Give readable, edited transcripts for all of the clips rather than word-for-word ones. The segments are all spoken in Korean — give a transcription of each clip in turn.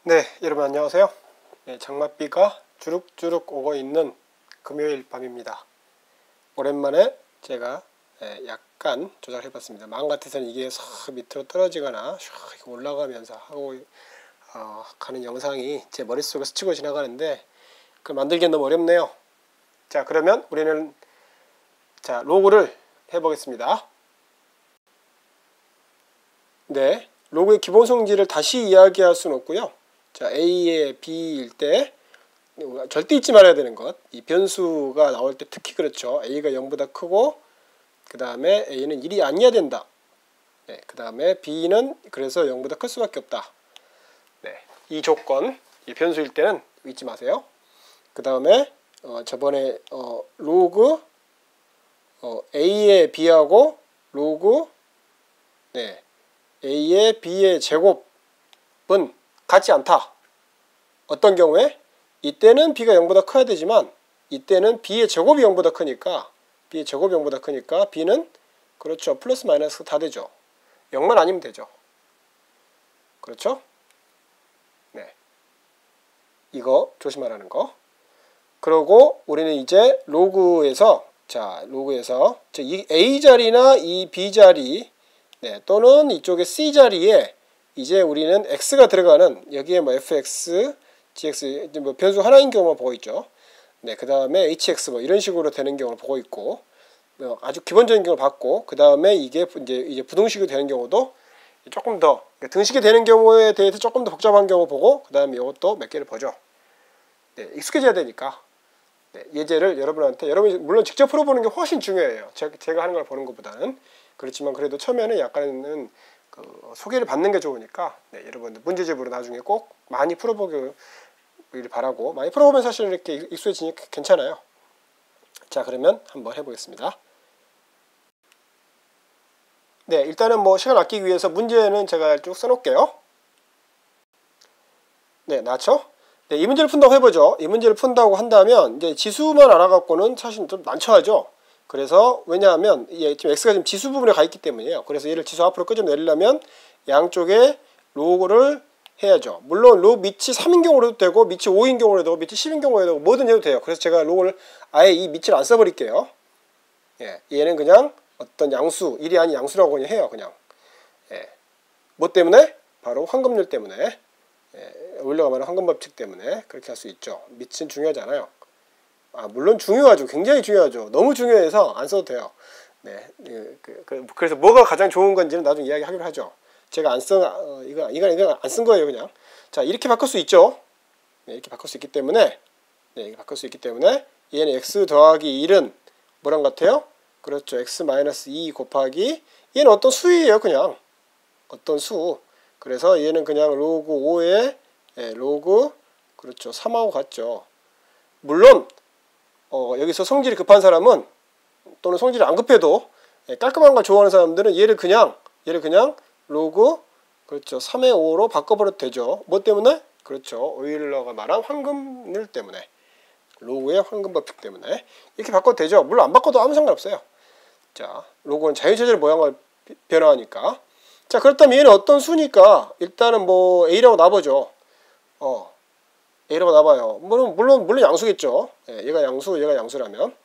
네, 여러분 안녕하세요. 네, 장맛비가 주룩주룩 오고 있는 금요일 밤입니다. 오랜만에 제가 약간 조작을 해봤습니다. 마음 같아서는 이게 싹 밑으로 떨어지거나 샥 올라가면서 하고 가는 영상이 제 머릿속에 스치고 지나가는데 그걸 만들기엔 너무 어렵네요. 자, 그러면 우리는 로그를 해보겠습니다. 네, 로그의 기본 성질을 다시 이야기할 수는 없고요. 자, A의 B일 때 절대 잊지 말아야 되는 것, 이 변수가 나올 때 특히 그렇죠. A가 0보다 크고 그 다음에 A는 1이 아니어야 된다. 네, 그 다음에 B는 그래서 0보다 클 수밖에 없다. 네, 이 조건, 이 변수일 때는 잊지 마세요. 그 다음에 저번에 로그 A의 B하고 로그 A의 B의 제곱은 같지 않다. 어떤 경우에? 이때는 B가 0보다 커야 되지만 이때는 B의 제곱이 0보다 크니까 B의 제곱이 0보다 크니까 B는 그렇죠. 플러스 마이너스 다 되죠. 0만 아니면 되죠. 그렇죠? 네. 이거 조심하라는 거. 그러고 우리는 이제 로그에서 이 A 자리나 이 B 자리 또는 이쪽에 C 자리에 이제 우리는 x가 들어가는 여기에 뭐 fx, gx 뭐 변수 하나인 경우만 보고 있죠. 네, 그 다음에 hx 뭐 이런 식으로 되는 경우를 보고 있고 아주 기본적인 경우를 봤고 그 다음에 이게 이제 부등식이 되는 경우도 조금 더 등식이 되는 경우에 대해서 조금 더 복잡한 경우 보고 그 다음에 이것도 몇 개를 보죠. 네, 익숙해져야 되니까 예제를 여러분이 물론 직접 풀어보는 게 훨씬 중요해요. 제가 하는 걸 보는 것보다는. 그렇지만 그래도 처음에는 약간은 소개를 받는 게 좋으니까 여러분들 문제집으로 나중에 꼭 많이 풀어보길 바라고, 많이 풀어보면 사실 이렇게 익숙해지니까 괜찮아요. 자, 그러면 한번 해보겠습니다. 네, 일단은 뭐 시간 아끼기 위해서 문제는 제가 쭉 써놓을게요. 네, 나왔죠? 네, 이 문제를 푼다고 해보죠. 이 문제를 푼다고 한다면 이제 지수만 알아갖고는 사실 좀 난처하죠. 그래서 왜냐하면 지금 x가 지금 지수 부분에 가 있기 때문이에요. 그래서 얘를 지수 앞으로 끄집내려면 양쪽에 로그를 해야죠. 물론 로 밑이 3인 경우로 해도 되고 밑이 5인 경우로 해도 되고 밑이 10인 경우로 해도 되고 뭐든 해도 돼요. 그래서 제가 로그를 아예 이 밑을 안 써버릴게요. 예, 얘는 그냥 어떤 양수, 1이 아닌 양수라고 그냥 해요. 그냥. 예. 뭐 때문에? 바로 황금률 때문에. 올려가면 황금법칙 때문에 그렇게 할 수 있죠. 밑은 중요하잖아요. 물론 중요하죠. 굉장히 중요하죠. 너무 중요해서 안 써도 돼요. 네, 그래서 뭐가 가장 좋은 건지는 나중에 이야기하기로 하죠. 제가 이거 안 쓴 거예요, 그냥. 자, 이렇게 바꿀 수 있죠. 네, 이렇게 바꿀 수 있기 때문에, 이렇게 바꿀 수 있기 때문에 얘는 x 더하기 1은 뭐랑 같아요? 그렇죠. x 마이너스 2 곱하기 얘는 어떤 수이에요, 그냥. 어떤 수. 그래서 얘는 그냥 로그 5에 로그 그렇죠. 3하고 같죠. 물론 여기서 성질이 급한 사람은 또는 성질이 안 급해도 깔끔한 걸 좋아하는 사람들은 얘를 그냥 로그 그렇죠. 3의 5로 바꿔버려도 되죠. 뭐 때문에? 그렇죠. 오일러가 말한 황금률 때문에, 로그의 황금법칙 때문에 이렇게 바꿔도 되죠. 물론 안 바꿔도 아무 상관없어요. 자, 로그는 자유자재로 모양을 변화하니까. 자, 그렇다면 얘는 어떤 수니까 일단은 뭐 A라고 놔보죠. A라고 놔봐요. 물론 양수겠죠. 얘가 양수라면.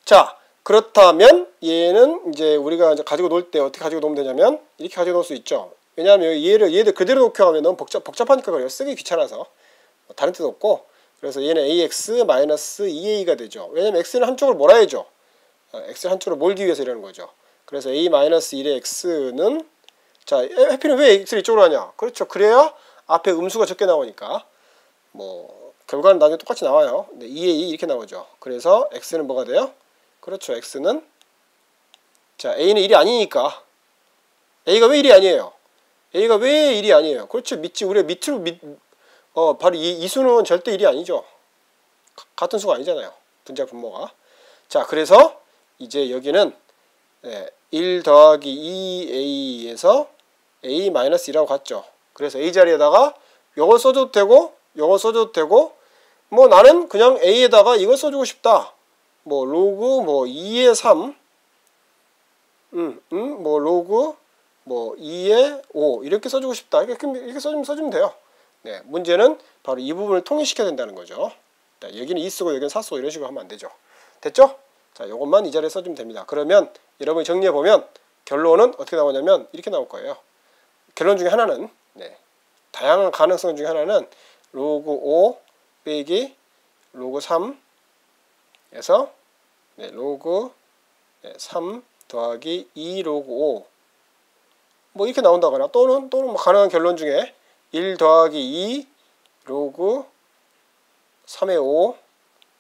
자, 그렇다면 얘는 이제 우리가 가지고 놀 때 어떻게 가지고 놀면 되냐면 이렇게 가지고 놀 수 있죠. 왜냐하면 얘들 그대로 놓고 하면 너무 복잡하니까 그래요. 쓰기 귀찮아서. 다른 뜻 없고. 그래서 얘는 ax 마이너스 2a가 되죠. 왜냐면 x는 한쪽을 몰아야죠. x를 한쪽으로 몰기 위해서 이러는 거죠. 그래서 a 마이너스 1의 x는, 자, 해피는 왜 x를 이쪽으로 하냐? 그렇죠. 그래야 앞에 음수가 적게 나오니까 뭐 결과는 나중에 똑같이 나와요. 근데 2a 이렇게 나오죠. 그래서 x는 뭐가 돼요? 그렇죠. x는, 자, a는 1이 아니니까 a가 왜 1이 아니에요? a가 왜 1이 아니에요? 그렇죠. 우리가 바로 이 수는 절대 1이 아니죠. 같은 수가 아니잖아요. 분자 분모가. 자, 그래서 이제 여기는 1 더하기 2a에서 a 마이너스 2라고 갔죠. 그래서 a 자리에다가 요걸 써줘도 되고 요걸 써줘도 되고, 뭐 나는 그냥 a에다가 이걸 써주고 싶다. 뭐 로그 뭐 2의 3 뭐 로그 뭐 2의 5 이렇게 써주고 싶다. 이렇게 써주면 돼요. 네, 문제는 바로 이 부분을 통일시켜야 된다는 거죠. 자, 여기는 2 쓰고 여기는 4 쓰고 이런 식으로 하면 안 되죠. 됐죠? 자, 요것만 이 자리에 써주면 됩니다. 그러면 여러분이 정리해보면 결론은 어떻게 나오냐면 이렇게 나올 거예요. 결론 중에 하나는 다양한 가능성 중에 하나는 로그 5 빼기 로그 3에서 로그 3 더하기 2 로그 5 뭐 이렇게 나온다거나 또는 뭐 가능한 결론 중에 1 더하기 2 로그 3의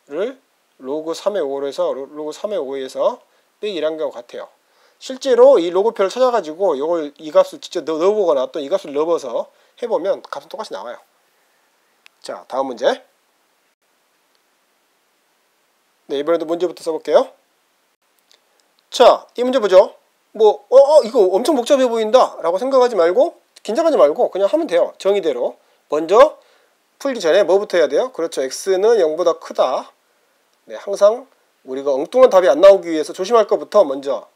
5를 로그 3의 5로 해서 로그 3의 5에서 빼기 1한 경우 같아요. 실제로 이 로그표를 찾아가지고 이 값을 직접 넣어보거나 또 이 값을 넣어서 해보면 값은 똑같이 나와요. 자, 다음 문제. 네, 이번에도 문제부터 써볼게요. 자, 이 문제 보죠. 뭐 이거 엄청 복잡해 보인다 라고 생각하지 말고 긴장하지 말고 그냥 하면 돼요. 정의대로. 먼저 풀기 전에 뭐부터 해야 돼요? 그렇죠. x는 0보다 크다. 네, 항상 우리가 엉뚱한 답이 안 나오기 위해서 조심할 것부터 먼저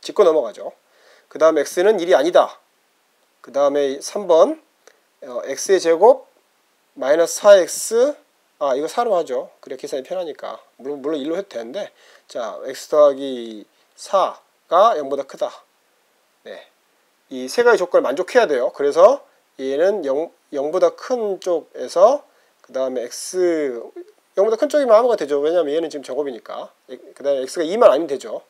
짚고 넘어가죠. 그 다음에 x는 1이 아니다. 그 다음에 3번 x의 제곱 마이너스 4x 이거 4로 하죠. 그래 계산이 편하니까. 물론 1로 해도 되는데 자, x 더하기 4가 0보다 크다. 네, 이 세 가지 조건을 만족해야 돼요. 그래서 얘는 0보다 큰 쪽에서 그 다음에 x 0보다 큰 쪽이면 아무거나 되죠. 왜냐면 얘는 지금 제곱이니까. 그 다음에 x가 2만 아니면 되죠.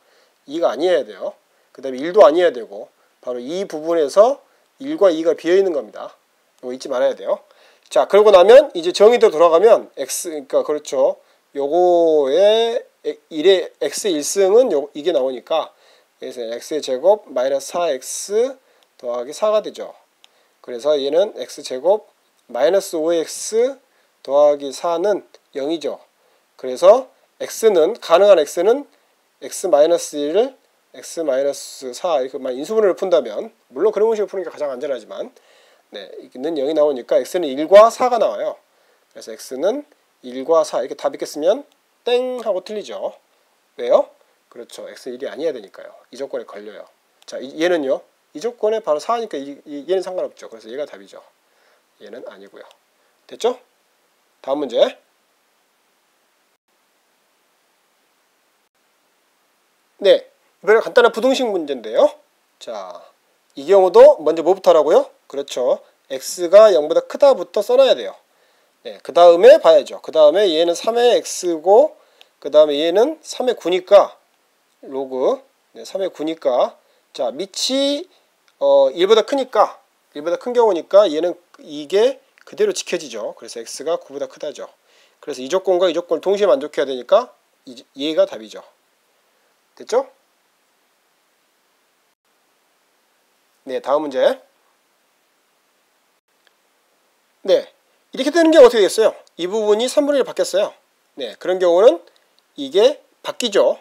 2가 아니어야 돼요. 그 다음에 1도 아니어야 되고 바로 이 부분에서 1과 2가 비어있는 겁니다. 이거 잊지 말아야 돼요. 자, 그러고 나면 이제 정의대로 돌아가면 x, 그러니까 그렇죠. 요거의 1의 x의 1승은 이게 나오니까 그래서 x의 제곱 마이너스 4x 더하기 4가 되죠. 그래서 얘는 x제곱 마이너스 5x 더하기 4는 0이죠. 그래서 x는 가능한 x는 x 마이너스 1을 x 마이너스 4 이렇게 인수분해를 푼다면 물론 그런 식으로 푸는 게 가장 안전하지만 는 0이 나오니까 x는 1과 4가 나와요. 그래서 x는 1과 4 이렇게 답 있겠으면 땡 하고 틀리죠. 왜요? 그렇죠. x는 1이 아니어야 되니까요. 이 조건에 걸려요. 자, 얘는요. 이 조건에 바로 4니까 얘는 상관없죠. 그래서 얘가 답이죠. 얘는 아니고요. 됐죠? 다음 문제. 네, 이번에 간단한 부등식 문제인데요. 자, 이 경우도 먼저 뭐부터 하라고요? 그렇죠. x가 0보다 크다부터 써놔야 돼요. 네, 그 다음에 봐야죠. 그 다음에 얘는 3의 x고 그 다음에 얘는 3의 9니까 로그 3의 9니까 자, 밑이 1보다 크니까 1보다 큰 경우니까 얘는 이게 그대로 지켜지죠. 그래서 x가 9보다 크다죠. 그래서 이 조건과 이 조건을 동시에 만족해야 되니까 얘가 답이죠. 됐죠? 네, 다음 문제. 네, 이렇게 되는 경우 어떻게 되겠어요? 이 부분이 3분의 1 바뀌었어요. 네, 그런 경우는 이게 바뀌죠.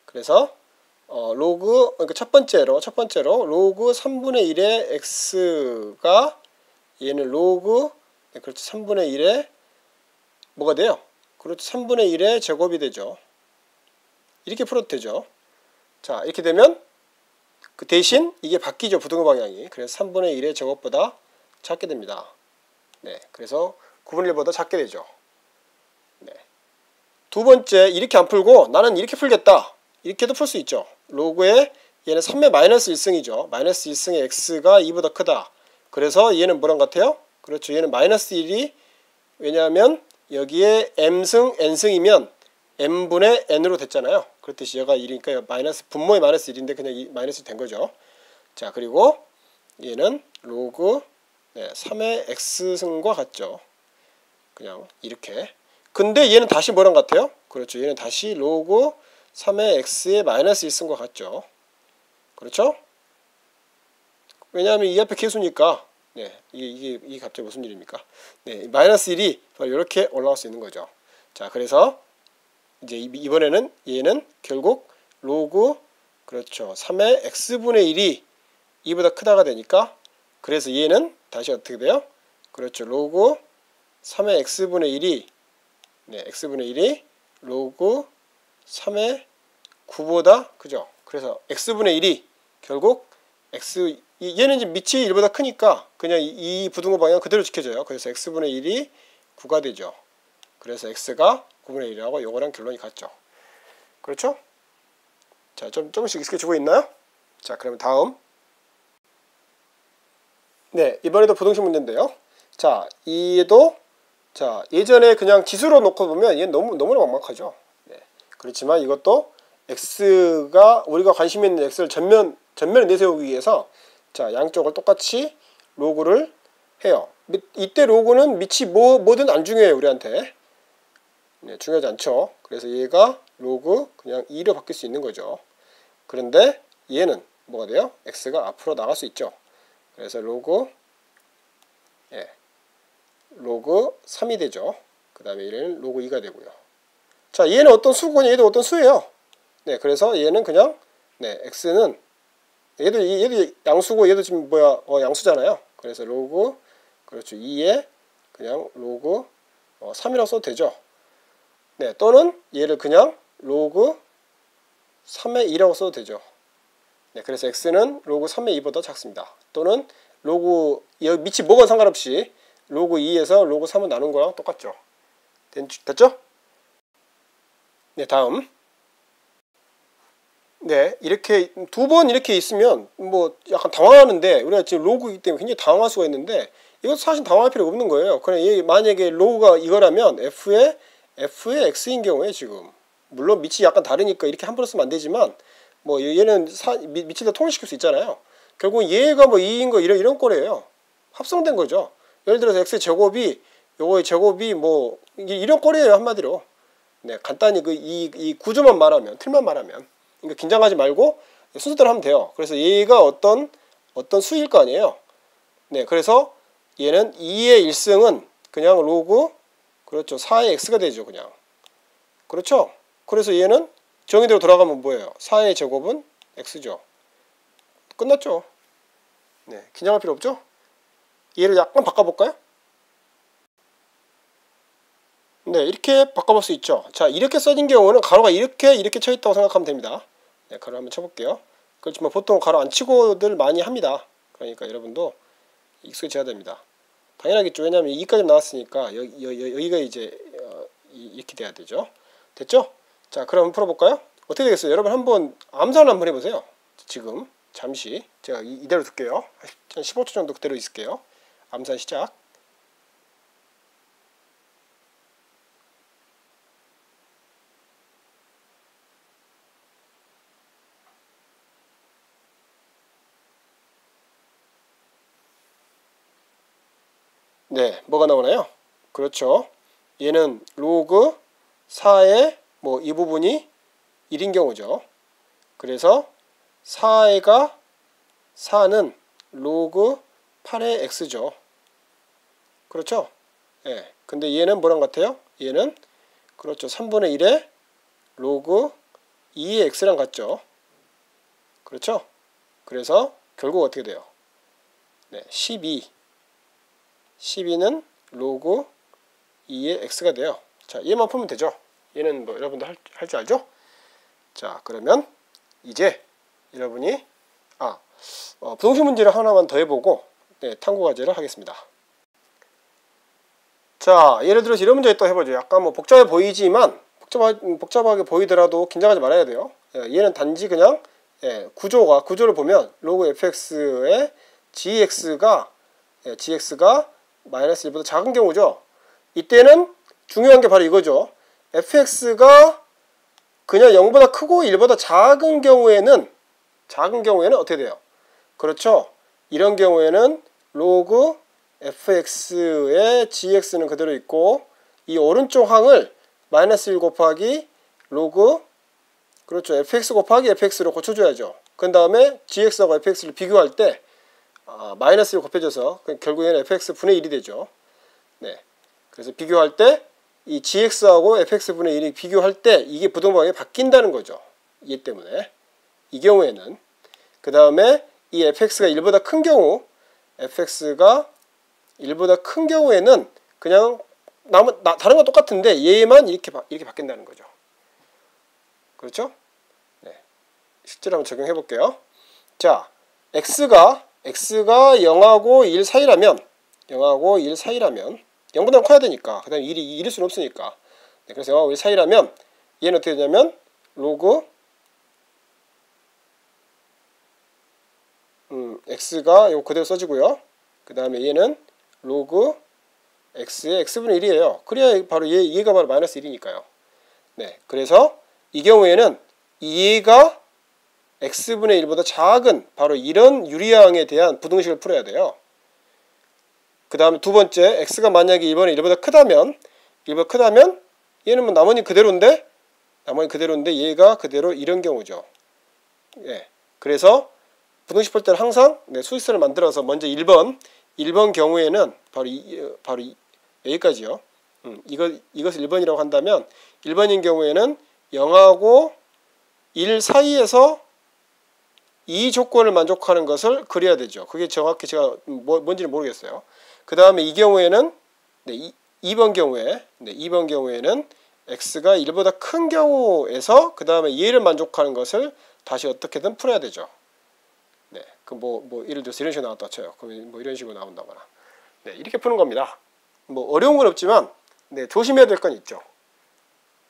그래서 그러니까 첫 번째로 로그 3분의 1의 x가 얘는 로그 그렇죠. 3분의 1의 뭐가 돼요? 그렇죠. 3분의 1의 제곱이 되죠. 이렇게 풀어도 되죠. 자, 이렇게 되면 그 대신 이게 바뀌죠. 부등호 방향이. 그래서 3분의 1의 제곱보다 작게 됩니다. 네, 그래서 9분의 1보다 작게 되죠. 네. 두 번째, 이렇게 안 풀고 나는 이렇게 풀겠다. 이렇게도 풀 수 있죠. 로그에 얘는 3의 마이너스 1승이죠. 마이너스 1승의 x가 2보다 크다. 그래서 얘는 뭐랑 같아요? 그렇죠. 얘는 마이너스 1이 왜냐하면 여기에 m승, n승이면 m분의 n으로 됐잖아요. 그렇듯이 얘가 1이니까 마이너스 분모의 마이너스 1인데 그냥 마이너스 된 거죠. 자, 그리고 얘는 로그 3의 x승과 같죠. 그냥 이렇게. 근데 얘는 다시 뭐랑 같아요? 그렇죠. 얘는 다시 로그 3의 x의 마이너스 1승과 같죠. 그렇죠? 왜냐하면 이 앞에 계수니까 이게 갑자기 무슨 일입니까? 네, 마이너스 1이 이렇게 올라갈 수 있는 거죠. 자, 그래서 이제 이번에는 얘는 결국 로그 그렇죠. 3의 x분의 1이 2보다 크다가 되니까 그래서 얘는 다시 어떻게 돼요? 그렇죠. 로그 3의 x분의 1이 x분의 1이 로그 3의 9보다 크죠. 그래서 x분의 1이 결국 x 얘는 이제 밑이 1보다 크니까 그냥 이 부등호 방향 그대로 지켜져요. 그래서 x분의 1이 9가 되죠. 그래서 x가 9분의 1이라고 요거랑 결론이 같죠. 그렇죠? 자, 조금씩 익숙해지고 있나요? 자, 그러면 다음. 네, 이번에도 부등식 문제인데요. 자, 얘도 자, 예전에 그냥 지수로 놓고 보면 얘는 너무나 막막하죠. 네. 그렇지만 이것도 x가 우리가 관심 있는 x를 전면에 내세우기 위해서 자, 양쪽을 똑같이 로그를 해요. 이때 로그는 밑이 뭐든 안 중요해요, 우리한테. 네, 중요하지 않죠. 그래서 얘가 로그 그냥 2로 바뀔 수 있는 거죠. 그런데 얘는 뭐가 돼요? x가 앞으로 나갈 수 있죠. 그래서 로그 로그 3이 되죠. 그 다음에 얘는 로그 2가 되고요. 자, 얘는 어떤 수고, 얘도 어떤 수예요. 네, 그래서 얘는 그냥 네, x는 얘도 양수고 얘도 지금 양수잖아요. 그래서 로그 그렇죠. 2에 그냥 로그 3이라고 써도 되죠. 네, 또는 얘를 그냥 로그 3의 2라고 써도 되죠. 네, 그래서 x는 로그 3의 2보다 작습니다. 또는 로그 여기 밑이 뭐건 상관없이 로그 2에서 로그 3을 나눈 거랑 똑같죠. 됐죠? 네, 다음. 네, 이렇게 두 번 이렇게 있으면 뭐 약간 당황하는데 우리가 지금 로그이기 때문에 굉장히 당황할 수가 있는데 이것도 사실 당황할 필요가 없는 거예요. 그냥 만약에 로그가 이거라면 f의 x인 경우에 지금 물론 밑이 약간 다르니까 이렇게 함부로 쓰면 안 되지만 뭐 얘는 밑을 다 통일시킬 수 있잖아요. 결국 얘가 뭐 2인 거 이런 거래요. 합성된 거죠. 예를 들어서 x 제곱이 요거의 제곱이 뭐 이런 꼴이에요, 한마디로. 네, 간단히 이 구조만 말하면, 틀만 말하면. 그러니까 긴장하지 말고 순서대로 하면 돼요. 그래서 얘가 어떤 수일 거 아니에요. 네, 그래서 얘는 2의 1승은 그냥 로그 그렇죠. 4의 x가 되죠, 그냥. 그렇죠? 그래서 얘는 정의대로 돌아가면 뭐예요? 4의 제곱은 x죠. 끝났죠. 네, 긴장할 필요 없죠? 얘를 약간 바꿔볼까요? 네, 이렇게 바꿔볼 수 있죠. 자, 이렇게 써진 경우는 가로가 이렇게 쳐 있다고 생각하면 됩니다. 네, 가로 한번 쳐볼게요. 그렇지만 보통 가로 안 치고들 많이 합니다. 그러니까 여러분도 익숙해져야 됩니다. 당연하겠죠. 왜냐하면 2까지 나왔으니까 여기가 이제 이렇게 돼야 되죠. 됐죠? 자, 그럼 한번 풀어볼까요? 어떻게 되겠어요? 여러분 한번 암산을 한번 해보세요. 지금 잠시 제가 이대로 둘게요. 한 15초 정도 그대로 있을게요. 암산 시작. 네, 뭐가 나오나요? 그렇죠. 얘는 로그 4의 뭐 이 부분이 1인 경우죠. 그래서 4는 로그 8의 x죠. 그렇죠? 예. 근데 얘는 뭐랑 같아요? 얘는 그렇죠. 3분의 1의 로그 2의 x랑 같죠. 그렇죠? 그래서 결국 어떻게 돼요? 네, 12는 로그 2의 x가 돼요. 자, 얘만 풀면 되죠. 얘는 뭐 여러분들 할 줄 알죠? 자, 그러면 이제 여러분이 부동식 문제를 하나만 더 해보고 네, 탐구 과제를 하겠습니다. 자, 예를 들어서 이런 문제 또 해보죠. 약간 뭐 복잡해 보이지만 복잡하게 보이더라도 긴장하지 말아야 돼요. 얘는 단지 그냥 구조를 보면 로그 fx의 gx가 마이너스 1보다 작은 경우죠. 이때는 중요한 게 바로 이거죠. fx가 그냥 0보다 크고 1보다 작은 경우에는 어떻게 돼요? 그렇죠. 이런 경우에는 로그 fx의 gx는 그대로 있고 이 오른쪽 항을 마이너스 1 곱하기 로그 그렇죠. fx 곱하기 fx로 고쳐줘야죠. 그 다음에 gx하고 fx를 비교할 때 마이너스 1 곱해져서 결국에는 fx분의 1이 되죠. 네. 그래서 비교할 때 이 gx하고 fx분의 1이 비교할 때 이게 부등방향이 바뀐다는 거죠. 이 때문에. 이 경우에는 그 다음에 이 fx가 1보다 큰 경우 fx가 1보다 큰 경우에는 그냥 다른 건 똑같은데 얘만 이렇게 바뀐다는 거죠. 그렇죠? 네. 실제로 한번 적용해 볼게요. 자, x가 x가 0하고 1 사이라면 0하고 1 사이라면 0보다 커야 되니까 그 다음에 1이 1일 수는 없으니까 네, 그래서 0하고 1 사이라면 얘는 어떻게 되냐면 로그 x가 요 그대로 써지고요. 그 다음에 얘는 로그 x의 x분의 1이에요. 그래야 바로 얘가 바로 마이너스 1이니까요. 네, 그래서 이 경우에는 얘가 x분의 1보다 작은 바로 이런 유리항에 대한 부등식을 풀어야 돼요. 그 다음에 두 번째 x가 만약에 1번에 1보다 크다면 얘는 뭐 나머지 그대로인데 얘가 그대로 이런 경우죠. 예, 그래서 부등식 풀 때는 항상 수식선을 만들어서 먼저 1번 경우에는 바로 여기까지요. 이것을 1번이라고 한다면 1번인 경우에는 0하고 1 사이에서 이 조건을 만족하는 것을 그려야 되죠. 그게 정확히 제가 뭔지는 모르겠어요. 그 다음에 이 경우에는 2번 경우에는 x가 1보다 큰 경우에서 그 다음에 얘를 만족하는 것을 다시 어떻게든 풀어야 되죠. 네, 그 예를 들어서 이런 식으로 나왔다 쳐요. 그럼 뭐 이런 식으로 나온다거나. 네, 이렇게 푸는 겁니다. 뭐 어려운 건 없지만 조심해야 될 건 있죠.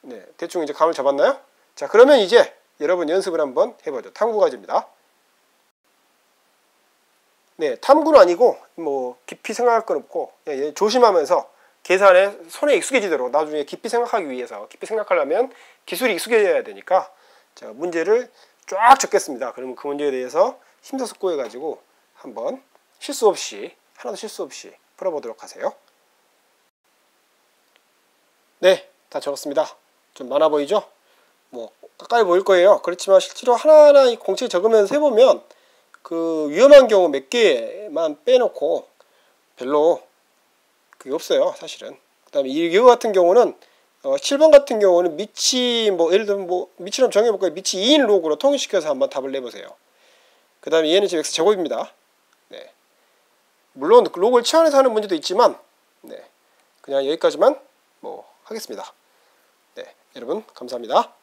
네, 대충 이제 감을 잡았나요? 자, 그러면 이제 여러분 연습을 한번 해보죠. 탐구 과제입니다. 네, 탐구는 아니고 뭐 깊이 생각할 건 없고 그냥 조심하면서 계산에 손에 익숙해지도록 나중에 깊이 생각하기 위해서 깊이 생각하려면 기술이 익숙해져야 되니까 자, 문제를 쫙 적겠습니다. 그러면 그 문제에 대해서 심사숙고해 가지고 한번 하나도 실수 없이 풀어보도록 하세요. 네, 다 적었습니다. 좀 많아 보이죠? 뭐 가까이 보일 거예요. 그렇지만 실제로 하나하나 이 공책 적으면서 해보면 그 위험한 경우 몇 개만 빼놓고 별로 그게 없어요, 사실은. 그 다음에 이거 같은 경우는 7번 같은 경우는 밑이 예를 들면 밑이라면 정해볼까요? 밑이 2인 로그로 통일시켜서 한번 답을 내보세요. 그 다음에 얘는 지금 x 제곱입니다. 네. 물론 로그를 치환해서 하는 문제도 있지만 네. 그냥 여기까지만 하겠습니다. 네, 여러분 감사합니다.